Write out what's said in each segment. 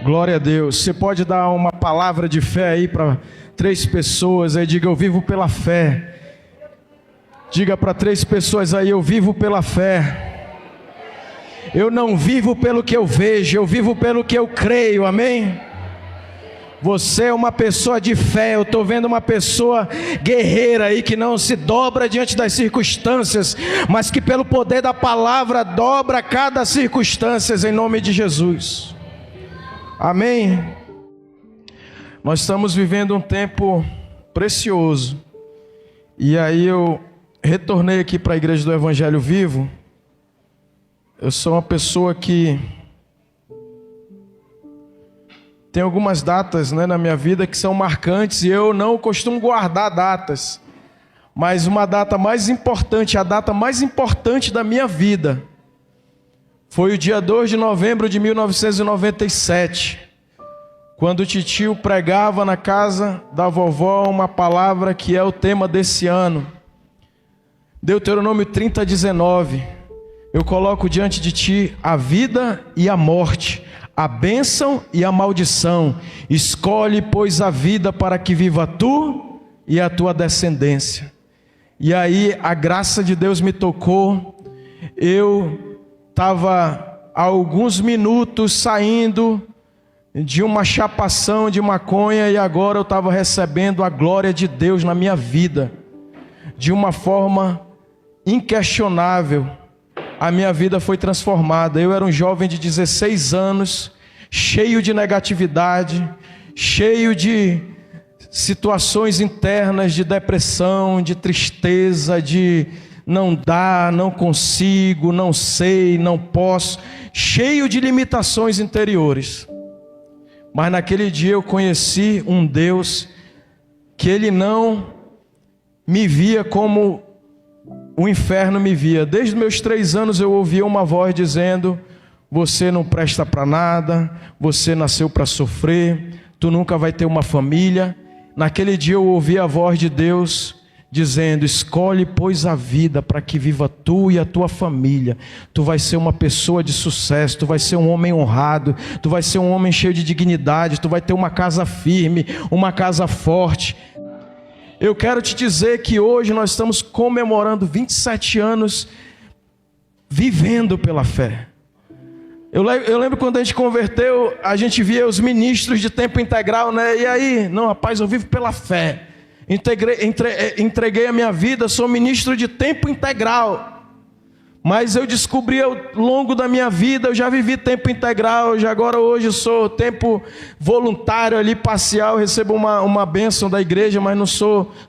Glória a Deus. Você pode dar uma palavra de fé aí para 3 pessoas aí, diga: eu vivo pela fé. Diga para 3 pessoas aí: eu vivo pela fé. Eu não vivo pelo que eu vejo, eu vivo pelo que eu creio, amém? Você é uma pessoa de fé. Eu estou vendo uma pessoa guerreira aí, que não se dobra diante das circunstâncias, mas que pelo poder da palavra dobra cada circunstância, em nome de Jesus, amém? Nós estamos vivendo um tempo precioso, e aí eu retornei aqui para a Igreja do Evangelho Vivo. Eu sou uma pessoa que tem algumas datas, na minha vida que são marcantes, e eu não costumo guardar datas, mas uma data mais importante, a data mais importante da minha vida, foi o dia 2 de novembro de 1997, quando o titio pregava na casa da vovó uma palavra que é o tema desse ano, Deuteronômio 30:19. Eu coloco diante de ti a vida e a morte, a bênção e a maldição. Escolhe, pois, a vida para que viva tu e a tua descendência. E aí a graça de Deus me tocou. Eu estava há alguns minutos saindo de uma chapação de maconha, e agora eu estava recebendo a glória de Deus na minha vida, de uma forma inquestionável. A minha vida foi transformada. Eu era um jovem de 16 anos, cheio de negatividade, cheio de situações internas, de depressão, de tristeza, de não dá, não consigo, não sei, não posso, cheio de limitações interiores. Mas naquele dia eu conheci um Deus que Ele não me via como o inferno me via. Desde os meus 3 anos eu ouvia uma voz dizendo: você não presta para nada, você nasceu para sofrer, tu nunca vai ter uma família. Naquele dia eu ouvi a voz de Deus dizendo: escolhe, pois, a vida para que viva tu e a tua família. Tu vai ser uma pessoa de sucesso, tu vai ser um homem honrado, tu vai ser um homem cheio de dignidade, tu vai ter uma casa firme, uma casa forte. Eu quero te dizer que hoje nós estamos comemorando 27 anos vivendo pela fé. Eu lembro quando a gente converteu, a gente via os ministros de tempo integral, E aí, não, rapaz, eu vivo pela fé. Entreguei a minha vida, sou ministro de tempo integral. Mas eu descobri ao longo da minha vida, eu já vivi tempo integral, hoje eu sou tempo voluntário ali, parcial, recebo uma bênção da igreja, mas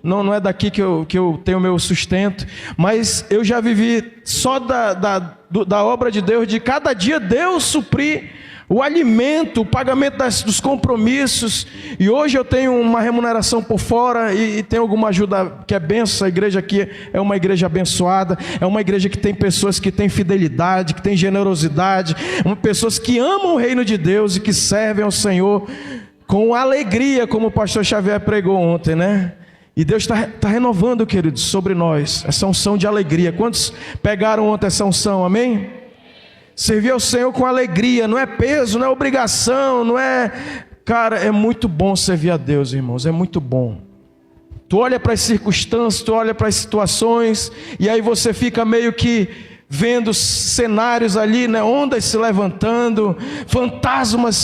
não é daqui que eu tenho meu sustento. Mas eu já vivi só da obra de Deus, de cada dia Deus suprir o alimento, o pagamento dos compromissos. E hoje eu tenho uma remuneração por fora e tenho alguma ajuda que é bênção. A igreja aqui é uma igreja abençoada, é uma igreja que tem pessoas que têm fidelidade, que têm generosidade, pessoas que amam o reino de Deus e que servem ao Senhor com alegria, como o pastor Xavier pregou ontem, E Deus está renovando, queridos, sobre nós essa unção de alegria. Quantos pegaram ontem essa unção, amém? Servir ao Senhor com alegria, não é peso, não é obrigação, não é... Cara, é muito bom servir a Deus, irmãos, é muito bom. Tu olha para as circunstâncias, tu olha para as situações, e aí você fica meio que vendo cenários ali, ondas se levantando, fantasmas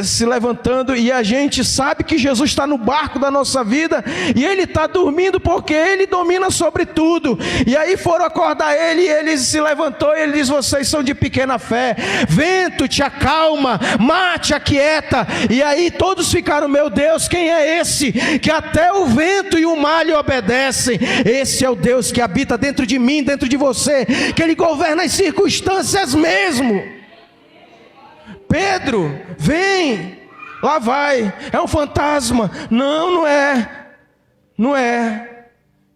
se levantando, e a gente sabe que Jesus está no barco da nossa vida, e Ele está dormindo porque Ele domina sobre tudo. E aí foram acordar Ele, e Ele se levantou e Ele diz: vocês são de pequena fé, vento te acalma, mar te aquieta. E aí todos ficaram: meu Deus, quem é esse que até o vento e o mar lhe obedecem? Esse é o Deus que habita dentro de mim, dentro de você, que Ele governa as circunstâncias mesmo. Pedro, vem, lá vai, é um fantasma. Não é.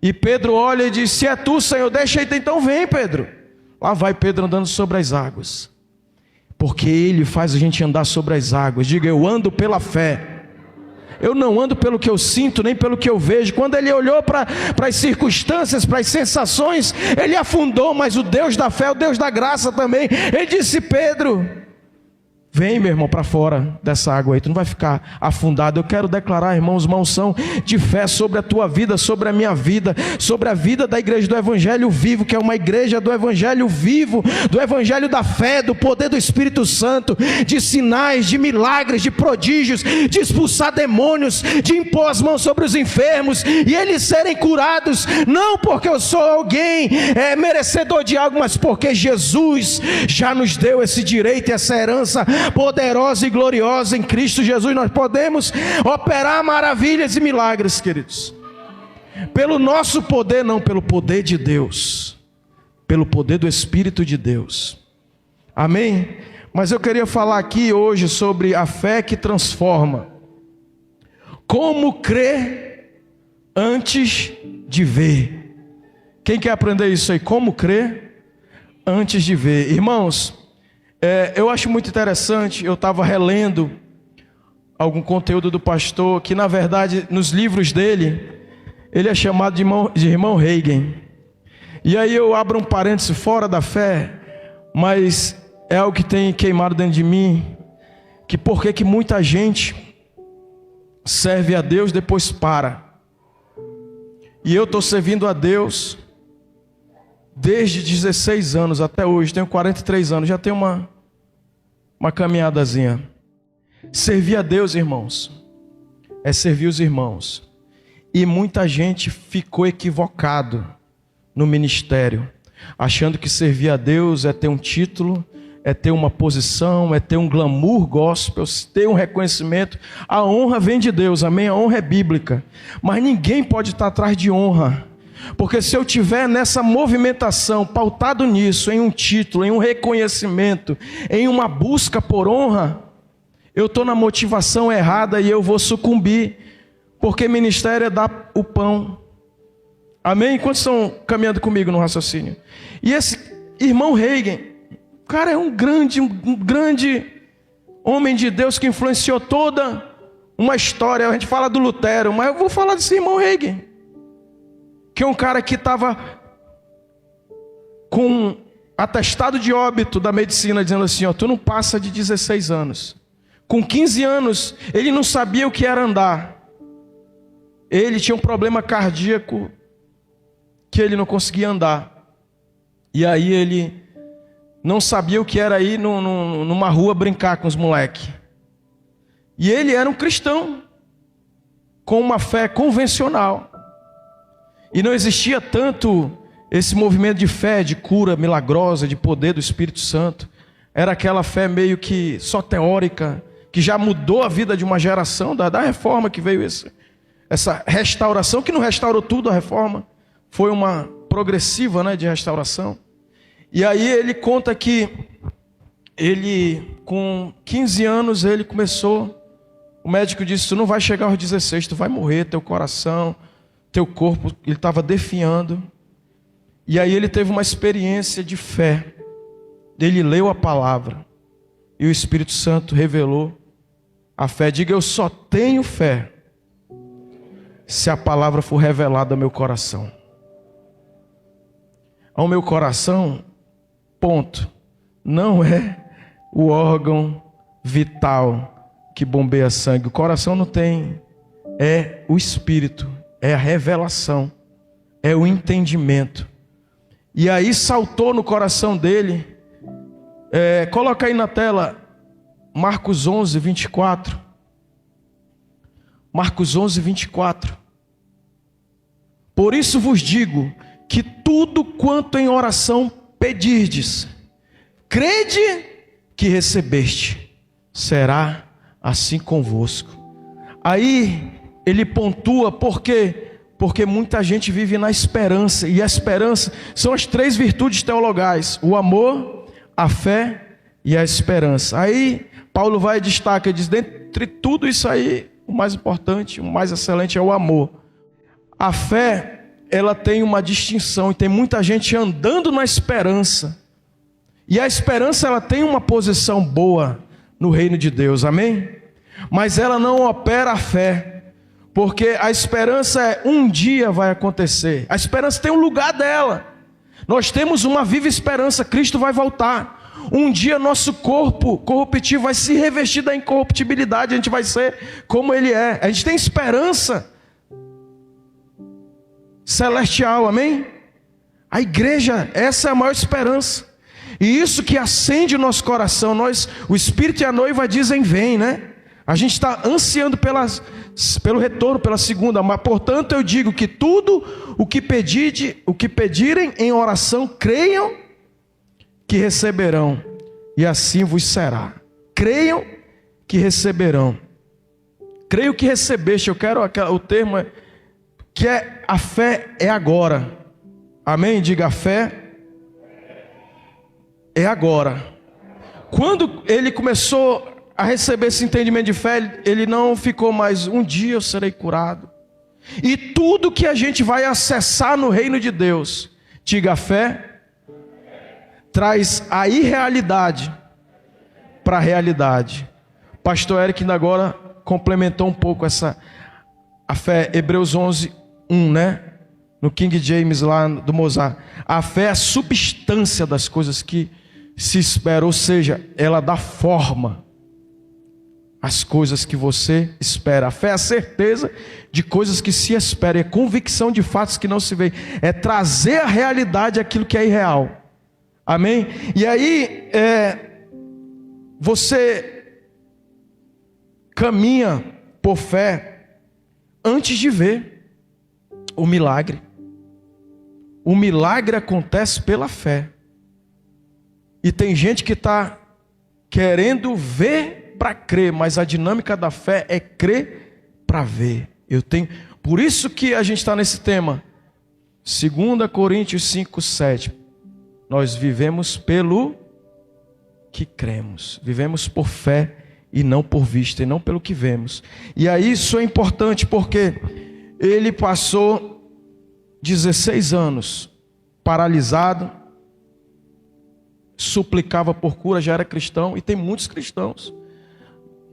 E Pedro olha e diz: se é tu, Senhor, deixa aí, então vem, Pedro. Lá vai Pedro andando sobre as águas, porque Ele faz a gente andar sobre as águas. Diga: eu ando pela fé. Eu não ando pelo que eu sinto, nem pelo que eu vejo. Quando ele olhou para as circunstâncias, para as sensações, ele afundou. Mas o Deus da fé, o Deus da graça também, ele disse: Pedro, Vem, meu irmão, para fora dessa água aí, tu não vai ficar afundado. Eu quero declarar, irmãos, uma unção de fé sobre a tua vida, sobre a minha vida, sobre a vida da igreja do Evangelho Vivo, que é uma igreja do Evangelho Vivo, do Evangelho da fé, do poder do Espírito Santo, de sinais, de milagres, de prodígios, de expulsar demônios, de impor as mãos sobre os enfermos e eles serem curados, não porque eu sou alguém merecedor de algo, mas porque Jesus já nos deu esse direito e essa herança poderosa e gloriosa em Cristo Jesus. Nós podemos operar maravilhas e milagres, queridos, pelo nosso poder, não pelo poder de Deus, pelo poder do Espírito de Deus. Amém? Mas eu queria falar aqui hoje sobre a fé que transforma. Como crer antes de ver. Quem quer aprender isso aí? Como crer antes de ver. Irmãos, eu acho muito interessante. Eu estava relendo algum conteúdo do pastor, que na verdade nos livros dele, ele é chamado de irmão Reagan. E aí eu abro um parêntese fora da fé, mas é algo que tem queimado dentro de mim, que por que muita gente serve a Deus, depois para. E eu estou servindo a Deus desde 16 anos até hoje, tenho 43 anos, já tenho uma caminhadazinha. Servir a Deus, irmãos, é servir os irmãos. E muita gente ficou equivocado no ministério, achando que servir a Deus é ter um título, é ter uma posição, é ter um glamour gospel, ter um reconhecimento. A honra vem de Deus, amém? A honra é bíblica, mas ninguém pode estar atrás de honra, porque se eu tiver nessa movimentação, pautado nisso, em um título, em um reconhecimento, em uma busca por honra, eu estou na motivação errada e eu vou sucumbir, porque ministério é dar o pão. Amém? Quantos estão caminhando comigo no raciocínio? E esse irmão Reagan, o cara é um grande homem de Deus que influenciou toda uma história. A gente fala do Lutero, mas eu vou falar desse irmão Reagan, que é um cara que estava com atestado de óbito da medicina, dizendo assim, ó, tu não passa de 16 anos. Com 15 anos, ele não sabia o que era andar. Ele tinha um problema cardíaco, que ele não conseguia andar. E aí ele não sabia o que era ir numa rua brincar com os moleques. E ele era um cristão, com uma fé convencional. E não existia tanto esse movimento de fé, de cura milagrosa, de poder do Espírito Santo. Era aquela fé meio que só teórica, que já mudou a vida de uma geração, da reforma que veio essa restauração, que não restaurou tudo a reforma. Foi uma progressiva, né, de restauração. E aí ele conta que ele, com 15 anos, ele começou, o médico disse, tu não vai chegar aos 16, tu vai morrer, teu coração, teu corpo, ele estava definhando. E aí ele teve uma experiência de fé. Ele leu a palavra e o Espírito Santo revelou a fé. Diga, eu só tenho fé se a palavra for revelada ao meu coração. Ao meu coração, ponto, não é o órgão vital que bombeia sangue. O coração não tem, é o Espírito, é a revelação, é o entendimento. E aí saltou no coração dele, coloca aí na tela, Marcos 11, 24. Marcos 11, 24. Por isso vos digo, que tudo quanto em oração pedirdes, crede que recebeste, será assim convosco. Aí ele pontua, por quê? Porque muita gente vive na esperança, e a esperança são as 3 virtudes teologais: o amor, a fé e a esperança. Aí Paulo vai e destaca e diz, dentre tudo isso aí, o mais importante, o mais excelente é o amor. A fé, ela tem uma distinção, e tem muita gente andando na esperança, e a esperança ela tem uma posição boa no reino de Deus, amém? Mas ela não opera a fé, porque a esperança é um dia vai acontecer, a esperança tem um lugar dela, nós temos uma viva esperança, Cristo vai voltar. Um dia nosso corpo corruptível vai se revestir da incorruptibilidade, a gente vai ser como Ele é. A gente tem esperança celestial, amém? A igreja, essa é a maior esperança. E isso que acende o nosso coração. O Espírito e a noiva dizem vem, né? A gente está ansiando pelo retorno, pela segunda. Mas portanto eu digo que tudo o que pedirem em oração, creiam que receberão, e assim vos será. Creiam que receberão. Creio que recebeste. Eu quero o termo que é a fé é agora. Amém? Diga, a fé é agora. Quando ele começou a receber esse entendimento de fé, ele não ficou mais, um dia eu serei curado. E tudo que a gente vai acessar no reino de Deus, diga, a fé traz a irrealidade para a realidade. Pastor Eric ainda agora complementou um pouco a fé, Hebreus 11, 1, né? No King James lá do Mozart. A fé é a substância das coisas que se espera, ou seja, ela dá forma às coisas que você espera. A fé é a certeza de coisas que se espera, é convicção de fatos que não se vê, é trazer à realidade aquilo que é irreal. Amém? E aí, você caminha por fé antes de ver o milagre. O milagre acontece pela fé. E tem gente que está querendo ver para crer, mas a dinâmica da fé é crer para ver. Por isso que a gente está nesse tema. 2 Coríntios 5, 7. Nós vivemos pelo que cremos. Vivemos por fé e não por vista, e não pelo que vemos. E aí isso é importante porque ele passou 16 anos paralisado, suplicava por cura, já era cristão, e tem muitos cristãos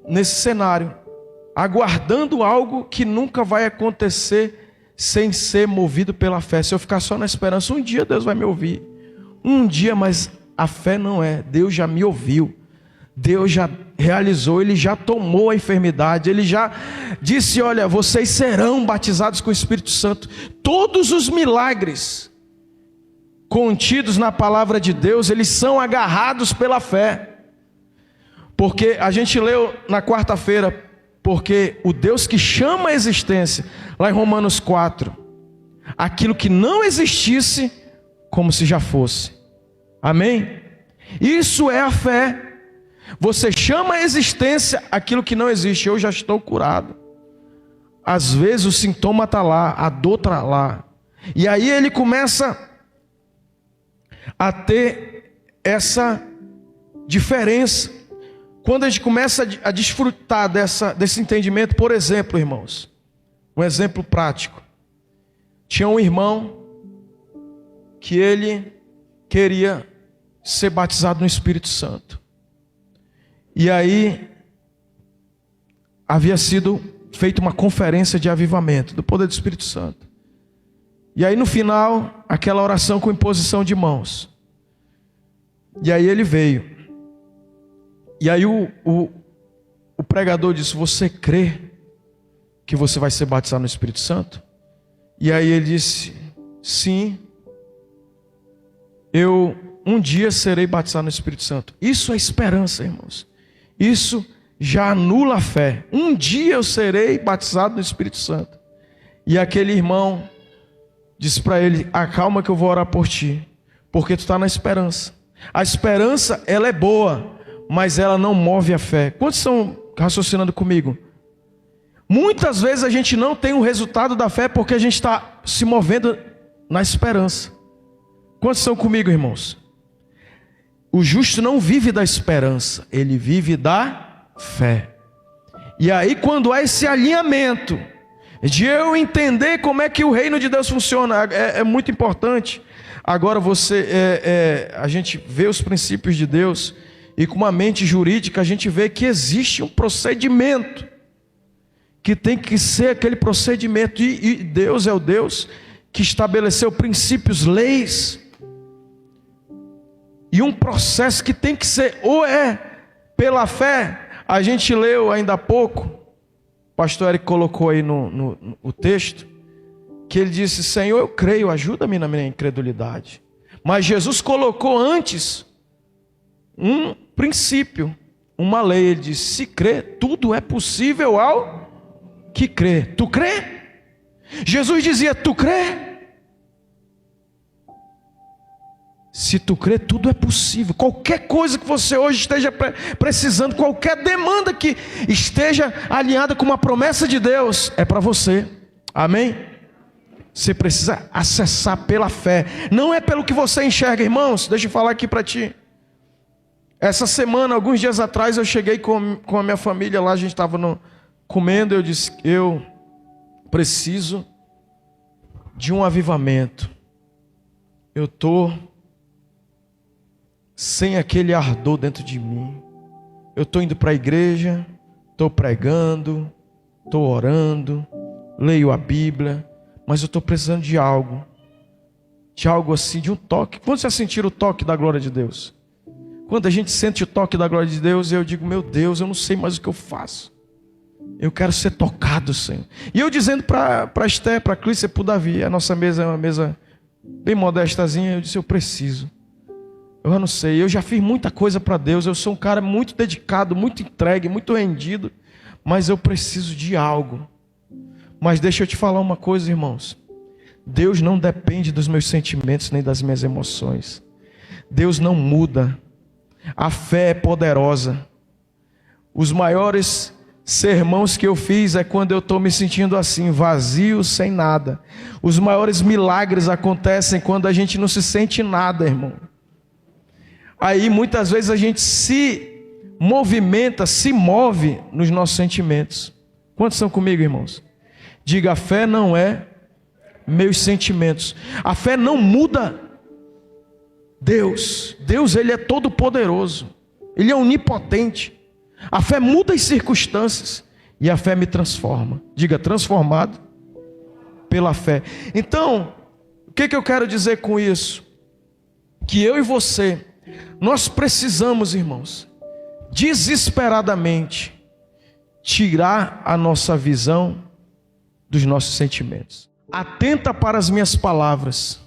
nesse cenário, aguardando algo que nunca vai acontecer sem ser movido pela fé. Se eu ficar só na esperança, um dia Deus vai me ouvir, um dia, mas a fé não é. Deus já me ouviu, Deus já realizou, Ele já tomou a enfermidade, Ele já disse, olha, vocês serão batizados com o Espírito Santo. Todos os milagres contidos na palavra de Deus, eles são agarrados pela fé. Porque a gente leu na quarta-feira, porque o Deus que chama a existência, lá em Romanos 4, aquilo que não existisse, como se já fosse. Amém? Isso é a fé. Você chama a existência aquilo que não existe. Eu já estou curado. Às vezes o sintoma está lá, a dor está lá. E aí ele começa a ter essa diferença. Quando a gente começa a desfrutar desse entendimento, por exemplo, irmãos, um exemplo prático. Tinha um irmão que ele queria ser batizado no Espírito Santo. E aí havia sido feita uma conferência de avivamento do poder do Espírito Santo. E aí no final, aquela oração com imposição de mãos. E aí ele veio. E aí o pregador disse, você crê que você vai ser batizado no Espírito Santo? E aí ele disse, sim, eu um dia serei batizado no Espírito Santo. Isso é esperança, irmãos. Isso já anula a fé. Um dia eu serei batizado no Espírito Santo. E aquele irmão disse para ele, acalma que eu vou orar por ti, porque tu está na esperança. A esperança, ela é boa, mas ela não move a fé. Quantos estão raciocinando comigo? Muitas vezes a gente não tem o resultado da fé porque a gente está se movendo na esperança. Quantos estão comigo, irmãos? O justo não vive da esperança, ele vive da fé. E aí quando há esse alinhamento de eu entender como é que o reino de Deus funciona, é muito importante. Agora a gente vê os princípios de Deus e com uma mente jurídica a gente vê que existe um procedimento que tem que ser aquele procedimento, e Deus é o Deus que estabeleceu princípios, leis. E um processo que tem que ser, ou é pela fé. A gente leu ainda há pouco, o pastor Eric colocou aí no texto, que ele disse: Senhor, eu creio, ajuda-me na minha incredulidade. Mas Jesus colocou antes um princípio, uma lei. Ele disse: se crê, tudo é possível ao que crê. Tu crê? Jesus dizia: tu crê? Se tu crê, tudo é possível. Qualquer coisa que você hoje esteja precisando, qualquer demanda que esteja alinhada com uma promessa de Deus, é para você. Amém? Você precisa acessar pela fé. Não é pelo que você enxerga, irmãos. Deixa eu falar aqui para ti. Essa semana, alguns dias atrás, eu cheguei com a minha família lá. A gente estava comendo. Eu disse: eu preciso de um avivamento. Eu estou sem aquele ardor dentro de mim. Eu estou indo para a igreja, estou pregando, estou orando, leio a Bíblia, mas eu estou precisando de algo assim, de um toque. Quando você sentir o toque da glória de Deus? Quando a gente sente o toque da glória de Deus, eu digo: meu Deus, eu não sei mais o que eu faço. Eu quero ser tocado, Senhor. E eu dizendo para Esté, para a Clícia e para o Davi, a nossa mesa é uma mesa bem modestazinha, eu disse: eu preciso. Eu não sei, eu já fiz muita coisa para Deus, eu sou um cara muito dedicado, muito entregue, muito rendido, mas eu preciso de algo. Mas deixa eu te falar uma coisa, irmãos. Deus não depende dos meus sentimentos nem das minhas emoções. Deus não muda. A fé é poderosa. Os maiores sermões que eu fiz é quando eu estou me sentindo assim, vazio, sem nada. Os maiores milagres acontecem quando a gente não se sente nada, irmão. Aí muitas vezes a gente se movimenta, se move nos nossos sentimentos. Quantos estão comigo, irmãos? Diga: a fé não é meus sentimentos. A fé não muda Deus. Deus, Ele é todo poderoso. Ele é onipotente. A fé muda as circunstâncias e a fé me transforma. Diga: transformado pela fé. Então, o que eu quero dizer com isso? Que eu e você, nós precisamos, irmãos, desesperadamente tirar a nossa visão dos nossos sentimentos. Atenta para as minhas palavras,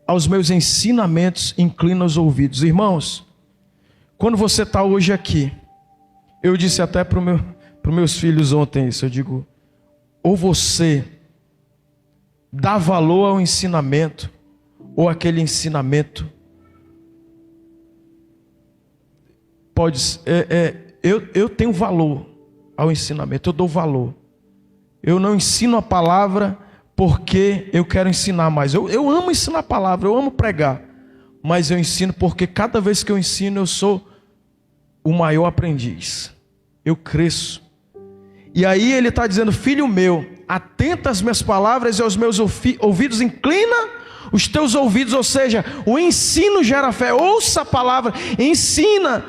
aos meus ensinamentos, inclina os ouvidos. Irmãos, quando você está hoje aqui, eu disse até para os meus filhos ontem isso, eu digo: ou você dá valor ao ensinamento, ou aquele ensinamento eu tenho valor ao ensinamento, eu dou valor. Eu não ensino a palavra porque eu quero ensinar mais. Eu amo ensinar a palavra, eu amo pregar, mas eu ensino porque cada vez que eu ensino eu sou o maior aprendiz. Eu cresço. E aí ele está dizendo: filho meu, atenta às minhas palavras e aos meus ouvidos, inclina os teus ouvidos. Ou seja, o ensino gera fé. Ouça a palavra, ensina.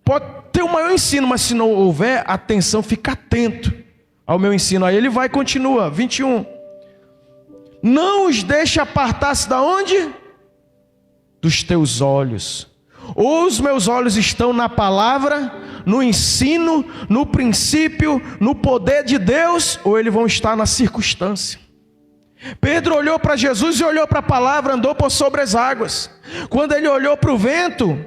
Pode ter o maior ensino, mas se não houver atenção, fica atento ao meu ensino. Aí ele vai e continua, 21. Não os deixe apartar-se da onde? Dos teus olhos. Ou os meus olhos estão na palavra, no ensino, no princípio, no poder de Deus, ou eles vão estar na circunstância. Pedro olhou para Jesus e olhou para a palavra, andou por sobre as águas. Quando ele olhou para o vento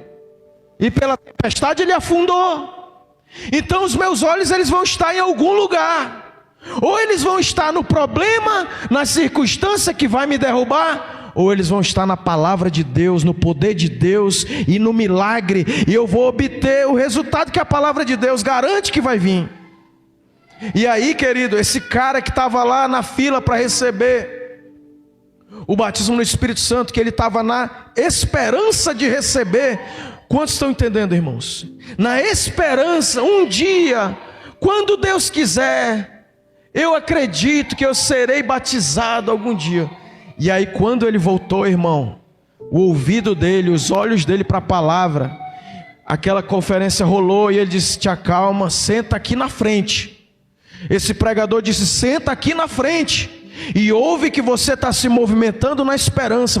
e pela tempestade, ele afundou. Então os meus olhos, eles vão estar em algum lugar. Ou eles vão estar no problema, na circunstância que vai me derrubar, ou eles vão estar na palavra de Deus, no poder de Deus e no milagre, e eu vou obter o resultado que a palavra de Deus garante que vai vir. E aí, querido, esse cara que estava lá na fila para receber o batismo no Espírito Santo, que ele estava na esperança de receber. Quantos estão entendendo, irmãos? Na esperança, um dia, quando Deus quiser, eu acredito que eu serei batizado algum dia. E aí quando ele voltou, irmão, o ouvido dele, os olhos dele para a palavra, aquela conferência rolou e ele disse: te acalma, senta aqui na frente. Esse pregador disse: senta aqui na frente. E ouve que você está se movimentando na esperança.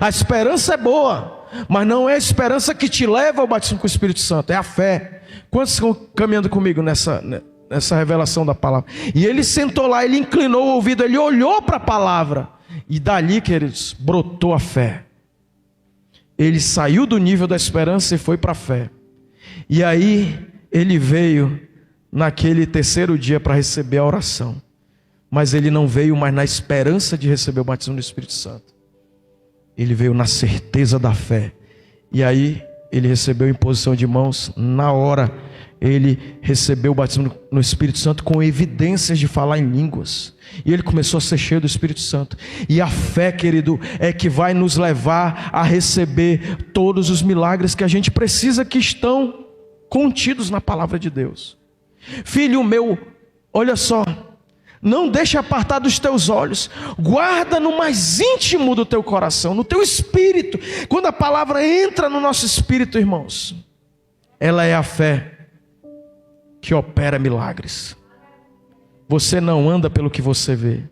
A esperança é boa, mas não é a esperança que te leva ao batismo com o Espírito Santo, é a fé. Quantos estão caminhando comigo nessa revelação da palavra? E ele sentou lá, ele inclinou o ouvido, ele olhou para a palavra, e dali, queridos, brotou a fé. Ele saiu do nível da esperança e foi para a fé. E aí ele veio naquele terceiro dia para receber a oração. Mas ele não veio mais na esperança de receber o batismo do Espírito Santo. Ele veio na certeza da fé. E aí ele recebeu a imposição de mãos. Na hora ele recebeu o batismo no Espírito Santo com evidências de falar em línguas. E ele começou a ser cheio do Espírito Santo. E a fé, querido, é que vai nos levar a receber todos os milagres que a gente precisa, que estão contidos na palavra de Deus. Filho meu, olha só, não deixe apartar dos teus olhos, guarda no mais íntimo do teu coração, no teu espírito. Quando a palavra entra no nosso espírito, irmãos, ela é a fé que opera milagres. Você não anda pelo que você vê.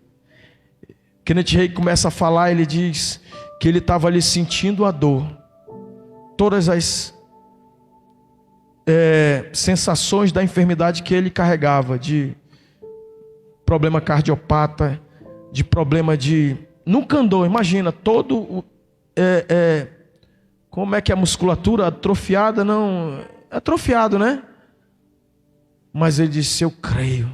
Kenneth Hagin começa a falar, ele diz que ele estava ali sentindo a dor, todas as sensações da enfermidade que ele carregava, de problema cardiopata, de problema de... Nunca andou, imagina, todo... como é que é a musculatura atrofiada? Não, atrofiado, né? Mas ele disse, eu creio.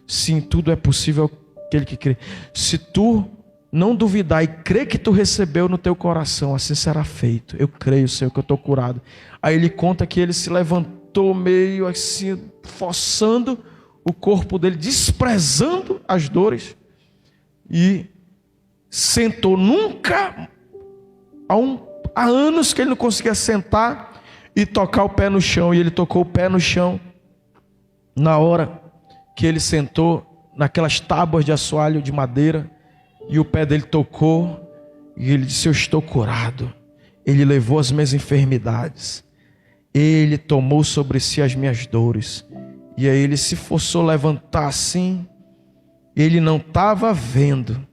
Sim, tudo é possível aquele que crê. Se tu não duvidar e crer que tu recebeu no teu coração, assim será feito. Eu creio, Senhor, que eu estou curado. Aí ele conta que ele se levantou meio assim, forçando o corpo dele, desprezando as dores, e sentou. Nunca, há anos que ele não conseguia sentar e tocar o pé no chão. E ele tocou o pé no chão na hora que ele sentou naquelas tábuas de assoalho de madeira, e o pé dele tocou, e ele disse, eu estou curado. Ele levou as minhas enfermidades, ele tomou sobre si as minhas dores. E aí ele se forçou a levantar assim. Ele não estava vendo,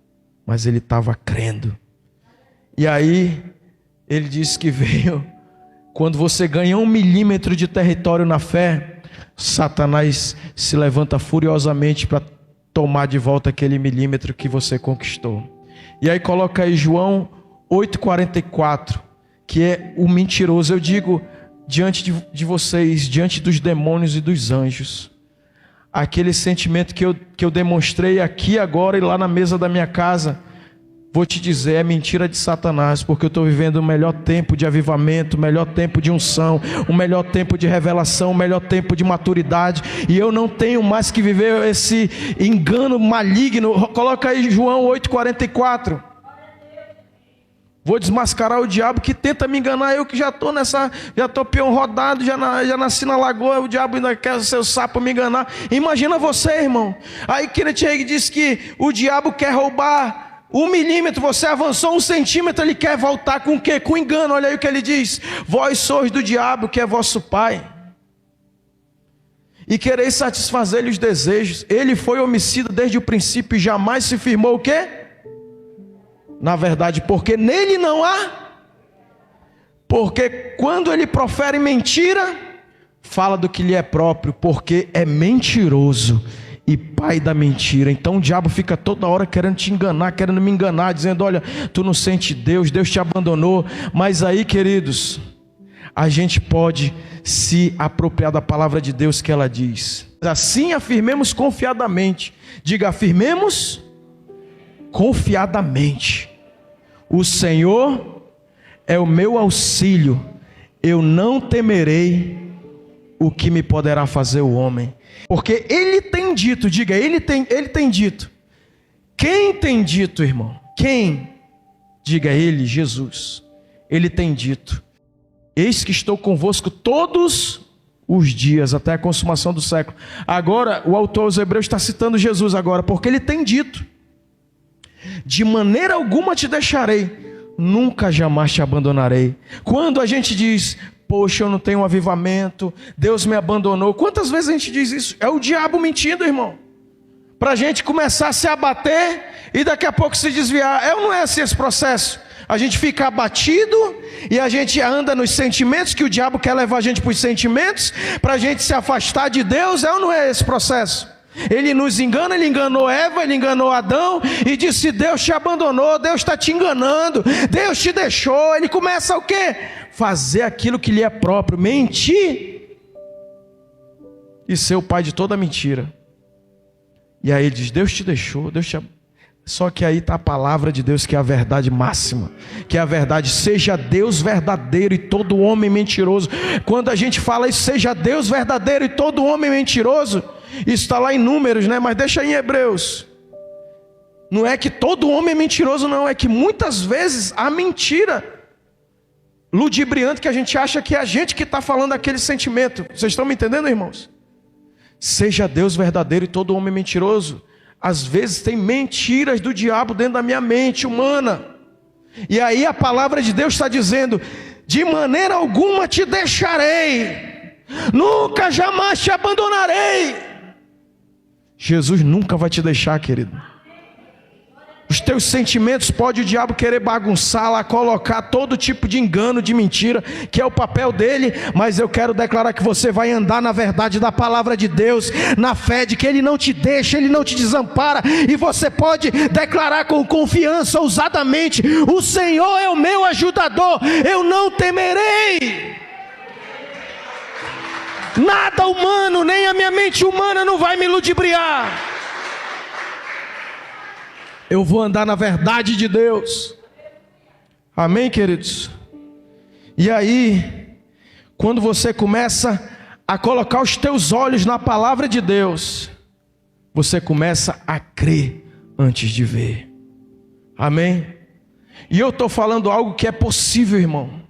mas ele estava crendo. E aí ele disse que veio, quando você ganha 1 milímetro de território na fé, Satanás se levanta furiosamente para tomar de volta aquele milímetro que você conquistou. E aí coloca aí João 8,44, que é o mentiroso. Eu digo diante de vocês, diante dos demônios e dos anjos, aquele sentimento que eu demonstrei aqui agora e lá na mesa da minha casa, vou te dizer, é mentira de Satanás, porque eu estou vivendo o melhor tempo de avivamento, o melhor tempo de unção, o melhor tempo de revelação, o melhor tempo de maturidade, e eu não tenho mais que viver esse engano maligno. Coloca aí João 8,44. Vou desmascarar o diabo que tenta me enganar. Eu que já estou peão rodado, já nasci na lagoa, o diabo ainda quer ser o sapo me enganar. Imagina você, irmão. Aí Kenneth Hagin diz que o diabo quer roubar 1 milímetro, você avançou 1 centímetro, ele quer voltar com o quê? Com engano. Olha aí o que ele diz: vós sois do diabo, que é vosso pai, e quereis satisfazer-lhe os desejos. Ele foi homicida desde o princípio e jamais se firmou o quê? Na verdade, porque nele não há. Porque quando ele profere mentira, fala do que lhe é próprio, porque é mentiroso e pai da mentira. Então o diabo fica toda hora querendo te enganar, querendo me enganar, dizendo: olha, tu não sente Deus, Deus te abandonou. Mas aí, queridos, a gente pode se apropriar da palavra de Deus, que ela diz: assim afirmemos confiadamente. Diga, afirmemos confiadamente: o Senhor é o meu auxílio, eu não temerei o que me poderá fazer o homem. Porque ele tem dito, diga, ele tem dito. Quem tem dito, irmão? Quem? Diga ele, Jesus. Ele tem dito: eis que estou convosco todos os dias, até a consumação do século. Agora, o autor aos Hebreus está citando Jesus agora, porque ele tem dito: de maneira alguma te deixarei, nunca jamais te abandonarei. Quando a gente diz: poxa, eu não tenho um avivamento, Deus me abandonou. Quantas vezes a gente diz isso? É o diabo mentindo, irmão, para a gente começar a se abater e daqui a pouco se desviar. É ou não é assim esse processo? A gente fica abatido e a gente anda nos sentimentos, que o diabo quer levar a gente para os sentimentos, para a gente se afastar de Deus. É ou não é esse processo? Ele nos engana, ele enganou Eva, ele enganou Adão e disse: Deus te abandonou, Deus está te enganando, Deus te deixou. Ele começa o quê? Fazer aquilo que lhe é próprio, mentir e ser o pai de toda mentira. E aí ele diz: Deus te deixou, Deus te... Só que aí está a palavra de Deus, que é a verdade máxima, que é a verdade: seja Deus verdadeiro e todo homem mentiroso. Quando a gente fala isso, seja Deus verdadeiro e todo homem mentiroso, isso está lá em Números, né? Mas deixa aí em Hebreus. Não é que todo homem é mentiroso, não. É que muitas vezes a mentira ludibriante, que a gente acha que é a gente que está falando aquele sentimento. Vocês estão me entendendo, irmãos? Seja Deus verdadeiro e todo homem mentiroso. Às vezes tem mentiras do diabo dentro da minha mente humana. E aí a palavra de Deus está dizendo: de maneira alguma te deixarei, nunca jamais te abandonarei. Jesus nunca vai te deixar, querido. Os teus sentimentos pode o diabo querer bagunçar lá, colocar todo tipo de engano, de mentira, que é o papel dele, mas eu quero declarar que você vai andar na verdade da palavra de Deus, na fé de que Ele não te deixa, Ele não te desampara, e você pode declarar com confiança, ousadamente: o Senhor é o meu ajudador, eu não temerei. Nada humano, nem a minha mente humana não vai me ludibriar. Eu vou andar na verdade de Deus. Amém, queridos? E aí, quando você começa a colocar os teus olhos na palavra de Deus, você começa a crer antes de ver. Amém? E eu estou falando algo que é possível, irmão,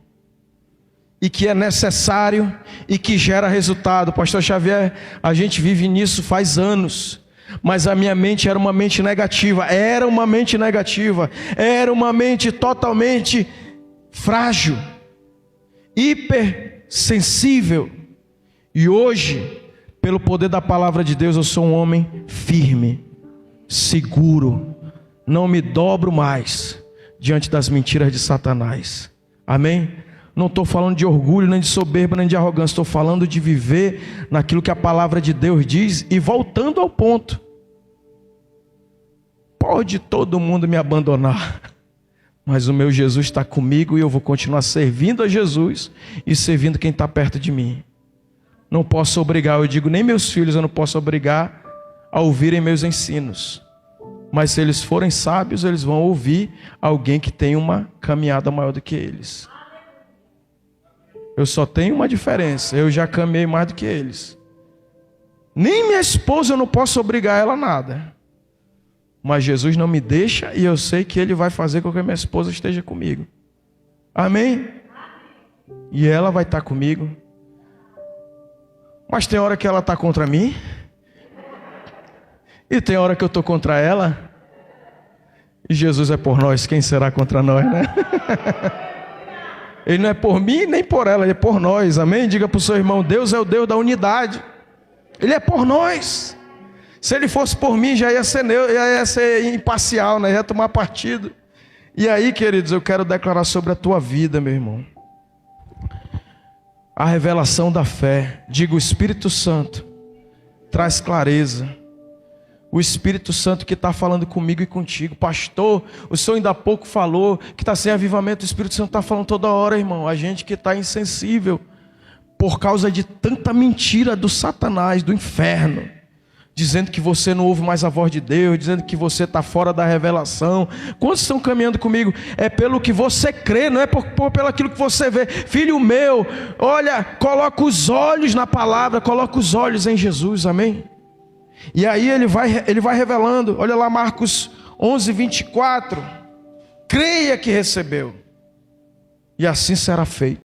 e que é necessário e que gera resultado. Pastor Xavier, a gente vive nisso faz anos. Mas a minha mente era uma mente negativa, era uma mente totalmente frágil, hipersensível. E hoje, pelo poder da palavra de Deus, eu sou um homem firme, seguro, não me dobro mais diante das mentiras de Satanás. Amém? Não estou falando de orgulho, nem de soberba, nem de arrogância. Estou falando de viver naquilo que a palavra de Deus diz. E voltando ao ponto: pode todo mundo me abandonar, mas o meu Jesus está comigo, e eu vou continuar servindo a Jesus e servindo quem está perto de mim. Não posso obrigar, eu digo, nem meus filhos eu não posso obrigar a ouvirem meus ensinos. Mas se eles forem sábios, eles vão ouvir alguém que tem uma caminhada maior do que eles. Eu só tenho uma diferença: eu já caminhei mais do que eles. Nem minha esposa eu não posso obrigar ela a nada. Mas Jesus não me deixa, e eu sei que Ele vai fazer com que a minha esposa esteja comigo. Amém? E ela vai estar comigo. Mas tem hora que ela está contra mim, e tem hora que eu estou contra ela. E Jesus é por nós, quem será contra nós, né? Ele não é por mim nem por ela, Ele é por nós. Amém? Diga para o seu irmão: Deus é o Deus da unidade. Ele é por nós. Se Ele fosse por mim, já ia ser imparcial, né? Ia tomar partido. E aí, queridos, eu quero declarar sobre a tua vida, meu irmão, a revelação da fé. Diga: o Espírito Santo traz clareza. O Espírito Santo que está falando comigo e contigo. Pastor, o senhor ainda há pouco falou que está sem avivamento. O Espírito Santo está falando toda hora, irmão. A gente que está insensível por causa de tanta mentira do Satanás, do inferno, dizendo que você não ouve mais a voz de Deus, dizendo que você está fora da revelação. Quantos estão caminhando comigo? É pelo que você crê, não é pelo aquilo que você vê. Filho meu, olha, coloca os olhos na palavra, coloca os olhos em Jesus, amém? E aí ele vai revelando. Olha lá Marcos 11:24. Creia que recebeu, e assim será feito.